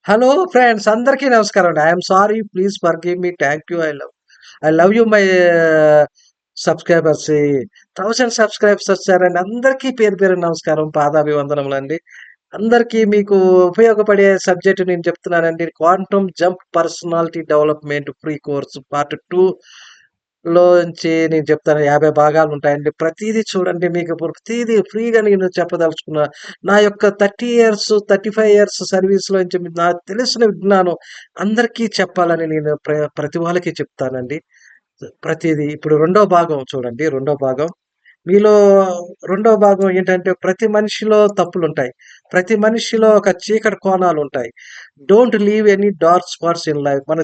Hello friends అందరికీ నమస్కారం అండి. I'm sorry please forgive me. Thank you. I love you my subscribers. 1000 subscribers వచ్చారండి. అందరికీ పేరు పేరు నమస్కారం, పాదాభివందనములండి. అందరికీ మీకు ఉపయోగపడే సబ్జెక్ట్ నేను చెప్తున్నానండి. Quantum jump personality development free course part 2 లోంచి నేను చెప్తాను. 50 భాగాలు ఉంటాయండి. ప్రతీదీ చూడండి. మీకు ప్రతీదీ ఫ్రీగా నేను చెప్పదలుచుకున్నా. నా యొక్క 30 ఇయర్స్, 35 ఇయర్స్ సర్వీస్‌లోంచి నాకు తెలిసిన విజ్ఞానం అందరికీ చెప్పాలని నేను ప్రతి వాళ్ళకి చెప్తానండి. ప్రతీదీ. ఇప్పుడు రెండో భాగం చూడండి. రెండో భాగం. మీలో రెండో భాగం ఏంటంటే ప్రతి మనిషిలో తప్పులుంటాయి. ప్రతి మనిషిలో ఒక చీకటి కోణాలుంటాయి. Don't leave any dark spots in life. మన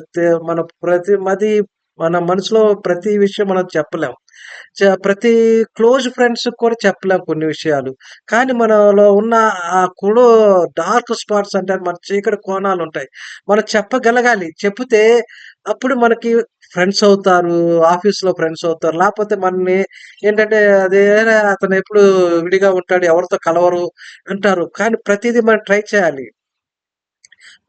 మన మనసులో ప్రతి విషయం మనం చెప్పలేం. ప్రతి క్లోజ్ ఫ్రెండ్స్‌కి కూడా చెప్పలేం కొన్ని విషయాలు. కానీ మనలో ఉన్న ఆ డార్క్ స్పాట్స్ అంటే మన చీకటి కోణాలుంటాయి. మనం చెప్పగలగాలి. చెప్తే అప్పుడు మనకి ఫ్రెండ్స్ అవుతారు. ఆఫీస్‌లో ఫ్రెండ్స్ అవుతారు. లేపోతే మనల్ని ఏంటంటే అతను ఎప్పుడు విడిగా ఉంటాడు. ఎవరితో కలవరు అంటారు. కానీ ప్రతీదీ మనం ట్రై చేయాలి.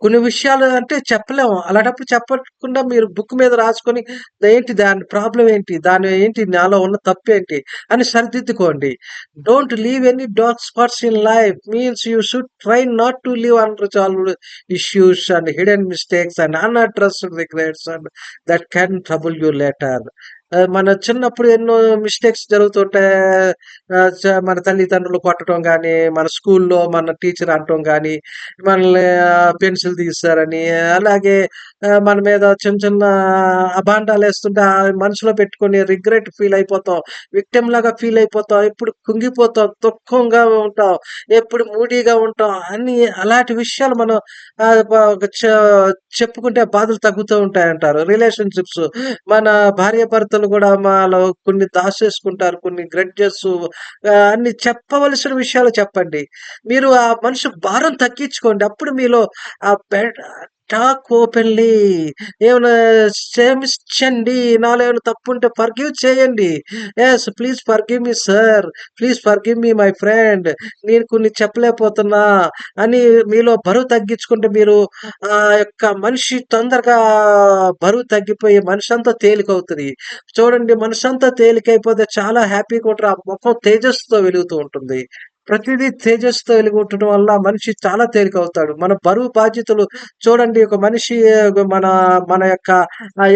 కొన్ని విషయాలు అంటే చెప్పలేము. అలాంటప్పుడు చెప్పకుండా మీరు బుక్ మీద రాసుకొని ఏంటి దాని ప్రాబ్లమ్ ఏంటి? దాని ఏంటి నాలో ఉన్న తప్పేంటి? అని సరిదిద్దుకోండి. Don't leave any dark spots in life means you should try not to leave unresolved issues and hidden mistakes and unaddressed regrets and that can trouble you later. మన చిన్నప్పుడు ఎన్నో మిస్టేక్స్ జరుగుతుంటాయి. మన తల్లిదండ్రులు కొట్టడం గానీ, మన స్కూల్లో మన టీచర్ అనటం గానీ, మనల్ని పెన్సిల్ తీశారని, అలాగే మన మీద చిన్న చిన్న అబాండాలేస్తుంటే మనసులో పెట్టుకొని రిగ్రెట్ ఫీల్ అయిపోతాం. విక్టిమ్ లాగా ఫీల్ అయిపోతాం. ఎప్పుడు కుంగిపోతాం, దుఃఖంగా ఉంటాం, ఎప్పుడు మూడీగా ఉంటాం అని అలాంటి విషయాలు మనం ఆహ్, ప ఒక చెప్పుకుంటే బాధలు తగ్గుతూ ఉంటాయంటారు. రిలేషన్‌షిప్స్ మన భార్యాభర్తలు కూడా మాలో కొన్ని దాచేసుకుంటారు. కొన్ని గ్రడ్జెస్ అన్ని చెప్పవలసిన విషయాలు చెప్పండి. మీరు ఆ మనిషి భారం తగ్గించుకోండి. అప్పుడు మీలో ఆ టాక్ ఓపెన్‌లీ. ఏమైనా క్షమించండి. నాలో ఏమైనా తప్పుంటే ఫర్‌గివ్ చేయండి. Yes please forgive me sir. Please forgive me my friend. నేను కొన్ని చెప్పలేకపోతున్నా అని మీలో బరువు తగ్గించుకుంటే మీరు ఆ యొక్క మనిషి తొందరగా బరువు తగ్గిపోయి మనసంతా తేలికవుతది. చూడండి మనసంతా తేలికైపోతే చాలా హ్యాపీగా ఉంటారు. ఆ ముఖం తేజస్సుతో వెలుగుతూ ఉంటుంది. ప్రతిదీ తేజస్సుతో వెలుగుండటం వల్ల మనిషి చాలా తేలికవుతాడు. మన బరువు బాధ్యతలు చూడండి ఒక మనిషి మన మన యొక్క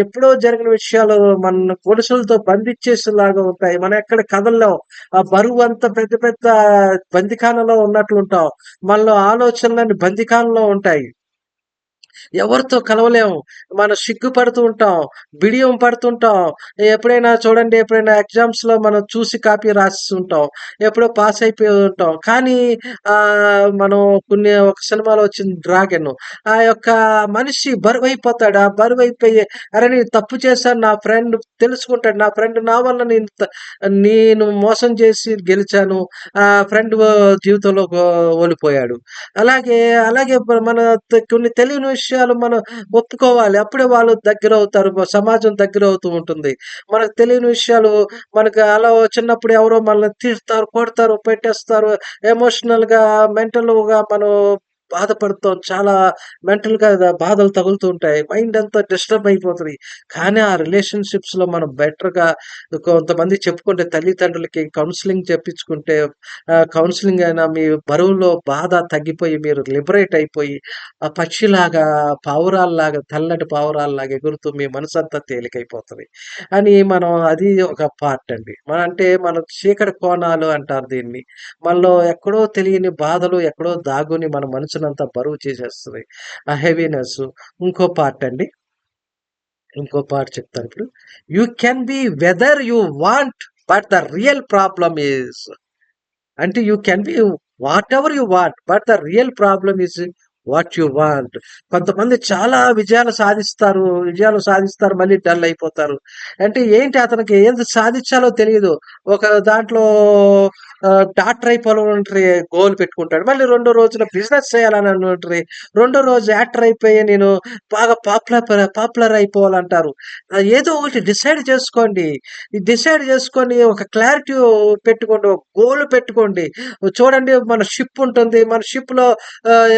ఎప్పుడో జరిగిన విషయాలు మన గొలుసులతో బంధించేసేలాగా ఉంటాయి. మనం ఎక్కడ కదలలేం. ఆ బరువంతా పెద్ద పెద్ద బందిఖానలో ఉన్నట్లుంటాం. మనలో ఆలోచనలన్నీ బందిఖానలో ఉంటాయి. ఎవరితో కలవలేము. మనం సిగ్గుపడుతూ ఉంటాం. బిడియం పడుతుంటాం. ఎప్పుడైనా ఎగ్జామ్స్‌లో మనం చూసి కాపీ రాసేసుంటాం. ఎప్పుడో పాస్ అయిపోయి ఉంటాం. కానీ మనం ఒక సినిమాలో వచ్చింది 'డ్రాగన్'. ఆ యొక్క మనిషి బరువైపోతాడు. ఆ బరువైపోయి అరే! నేను తప్పు చేశాను నా ఫ్రెండ్ తెలుసుకుంటాడు. నా ఫ్రెండ్ నా వల్ల నేను మోసం చేసి గెలిచాను. ఫ్రెండ్ జీవితంలో ఓడిపోయాడు. అలాగే, అలాగే మన కొన్ని తెలియని విషయాలు మనం ఒప్పుకోవాలి. అప్పుడే వాళ్ళు దగ్గరవుతారు. సమాజం దగ్గరవుతూ ఉంటుంది. మనకు తెలియని విషయాలు మనకు అలా చిన్నప్పుడు ఎవరో మనల్ని తిడతారు, కొడతారు, పెట్టేస్తారు. ఎమోషనల్‌గా, మెంటల్‌గా మనం బాధపడతాం. చాలా మెంటల్‌గా బాధలు తగులుతూ ఉంటాయి. మైండ్ అంతా డిస్టర్బ్ అయిపోతది. కానీ ఆ రిలేషన్‌షిప్స్‌లో మనం బెటర్‌గా కొంతమంది చెప్పుకుంటే తల్లిదండ్రులకి కౌన్సెలింగ్ చెప్పించుకుంటే కౌన్సెలింగ్ అయినా మీ బరువులో బాధ తగ్గిపోయి మీరు లిబరేట్ అయిపోయి ఆ పక్షిలాగా, పావురాల్లాగా తెల్లటి పావురాల్లాగా ఎగురుతూ మీ మనసంతా తేలికైపోతది. అని మనం అది ఒక పార్ట్ అండి. అంటే మన చీకటి కోణాలు అంటారు దీన్ని. మనలో ఎక్కడో తెలియని బాధలు ఎక్కడో దాగుని మన మనసునంతా బరువు చేసేస్తది. ఆ హెవీనెస్. ఇంకో పార్ట్ అండి. ఇంకో పార్ట్ చెప్తానిప్పుడు. You can be whether you want but the real problem is అంటే you can be whatever you want. But the real problem is what you want. కొంతమంది చాలా విజయాలు సాధిస్తారు. మళ్ళీ డల్ అయిపోతారు. అంటే ఏంటి అతనికి ఏది సాధించాలో తెలియదు. ఒక దాంట్లో డాక్టర్ అయిపోవాలని గోల్ పెట్టుకుంటాడు. మళ్ళీ రెండో రోజున బిజినెస్ చేయాలని రెండో రోజు యాక్టర్ అయిపోయి నేను బాగా పాపులర్ అయిపోవాలంటారు. ఏదో ఒకటి డిసైడ్ చేసుకోండి. ఈ డిసైడ్ చేసుకొని ఒక క్లారిటీ పెట్టుకోండి. ఒక గోల్ పెట్టుకోండి. చూడండి మన షిప్ ఉంటుంది. మన షిప్‌లో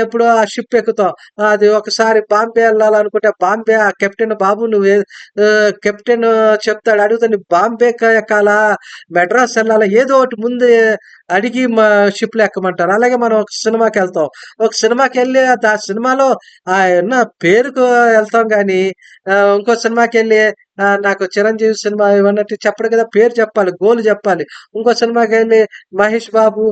ఎప్పుడో ఆ షిప్ ఎక్కుతాం. అది ఒకసారి బాంబే ఎళ్ళాలనుకుంటే బాంబే ఆ కెప్టెన్ బాబు కెప్టెన్ చెప్తాడు. అడుగుతాడు "నీకు బాంబేకా ఎక్కాలా? మెడ్రాస్ ఎళ్ళాలా?" ఏదో ఒకటి ముందే అడిగి షిప్‌లో ఎక్కమంటారు. అలాగే మనం ఒక సినిమాకెళ్తాం. ఒక సినిమాకెళ్ళి ఆ సినిమాలో ఉన్న పేరుకు ఎళ్తాం గానీ, ఇంకో సినిమాకెళ్ళి నాకు 'చిరంజీవి' సినిమా ఇవన్నట్టు చెప్పడు కదా! పేరు చెప్పాలి. గోల్ జెప్పాలి. ఇంకో సినిమాకెళ్ళి 'మహేష్ బాబు'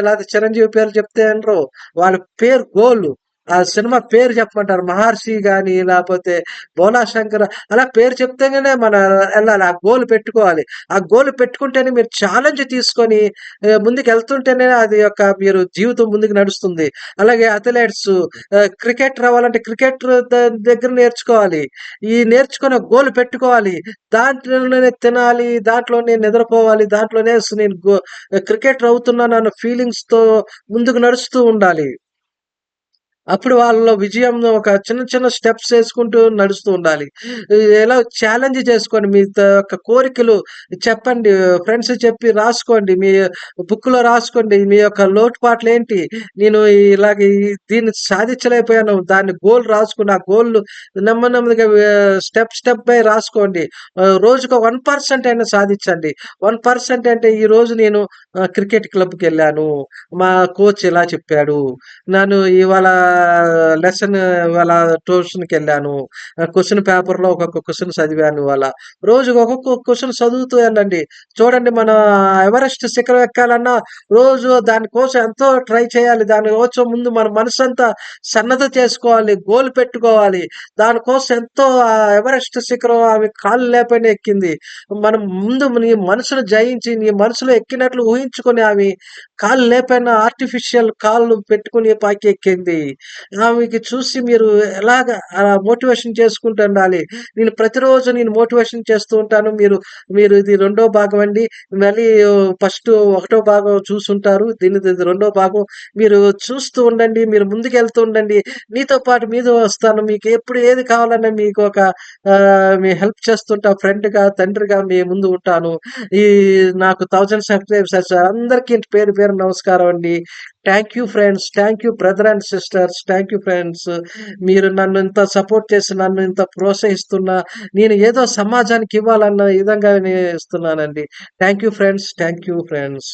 లేతే 'చిరంజీవి' పేర్లు చెప్తే ఇనరు. వాళ్ళ పేరు గోలు. ఆ సినిమా పేరు చెప్పమంటారు. 'మహర్షి' గాని, లేపోతే 'భోలా శంకర్' అలా పేరు చెప్తేనే ఎళ్ళాలి. ఆ గోల్ పెట్టుకోవాలి. ఆ గోల్ పెట్టుకుంటేనే మీరు ఛాలెంజ్ తీసుకొని ముందుకెళ్తుంటేనే అది మీరు జీవితం ముందుకు నడుస్తుంది. అలాగే అథ్లెట్స్ క్రికెటర్ అవ్వాలంటే క్రికెటర్ దగ్గర నేర్చుకోవాలి. ఈ నేర్చుకొని ఒక గోల్ పెట్టుకోవాలి. దాంట్లోనే తినాలి, దాంట్లోనే నిద్రపోవాలి, దాంట్లోనే నేను క్రికెటర్ అవుతున్నానన్న ఫీలింగ్స్‌తో ముందుకు నడుస్తూ ఉండాలి. అప్పుడు వాళ్ళలో విజయం ఒక చిన్న చిన్న స్టెప్స్ ఏసుకుంటూ నడుస్తూ ఉండాలి. ఎలా ఛాలెంజ్ చేసుకోండి. మీ యొక్క కోరికలు చెప్పండి. ఫ్రెండ్స్‌కి చెప్పి రాసుకోండి. మీ బుక్‌లో రాసుకోండి. మీ యొక్క లోటుపాట్లేంటి? నేను ఇలాగ దీన్ని సాధించలేకపోయాను. దాన్ని గోల్ రాసుకొని, ఆ గోల్ నెమ్మదిగా స్టెప్ బై రాసుకోండి. రోజుకో 1% అయినా సాధించండి. 1% అంటే ఈరోజు నేను క్రికెట్ క్లబ్‌కెళ్ళాను. మా కోచ్ ఇలా చెప్పాడు. నేను ఇవాళ లెసన్ ఇవాళ ట్యూషన్‌కెళ్ళాను. క్వెషన్ పేపర్‌లో ఒక్కొక్క క్వెషన్ చదివాను ఇవాళ. రోజుకి ఒక్కొక్క క్వెషన్ చదువుతూ ఎళ్ళండి. చూడండి మన ఎవరెస్ట్ శిఖరం ఎక్కాలన్నా రోజు దాని కోసం ఎంతో ట్రై చేయాలి. దాని కోసం ముందు మన మనసంతా సన్నద్ధ చేసుకోవాలి. గోల్ పెట్టుకోవాలి. దానికోసం ఎంతో ఎవరెస్ట్ శిఖరం ఆమె కాళ్ళు లేపైనా ఎక్కింది. మనం ముందు నీ మనసును జయించి, నీ మనసులో ఎక్కినట్లు ఊహించుకొని ఆమె కాళ్ళు లేపైనా ఆర్టిఫిషియల్ కాళ్ళు పెట్టుకొని పైకెక్కింది. ఆమెకి చూసి మీరు ఎలాగ మోటివేషన్ చేసుకుంటూ ఉండాలి. నేను మోటివేషన్ చేస్తూ ఉంటాను. మీరు మీరు ఇది రెండో భాగం అండి. మళ్ళీ ఫస్ట్ ఒకటో భాగం చూసుంటారు. ఇది రెండో భాగం. మీరు చూస్తూ ఉండండి. మీరు ముందుకెళ్తూ ఉండండి. మీతో పాటు మీతో వస్తాను. మీకు ఎప్పుడు ఏది కావాలన్నా మీకు ఒక మీ హెల్ప్ చేస్తుంటా. ఫ్రెండ్‌గా, తండ్రిగా మీ ముందు ఉంటాను. ఈ నాకు 1000 సబ్‌స్క్రైబర్స్ అందరికీ పేరు పేరు నమస్కారం అండి. Thank you friends. Thank you brother and sisters. Thank you friends. మీరు నన్ను ఇంత సపోర్ట్ చేసి, నన్ను ఇంత ప్రోత్సహిస్తున్న, నేను ఏదో సమాజానికి ఇవ్వాలన్న విధంగా నేను ఇస్తున్నానండి. Thank you friends. Thank you friends.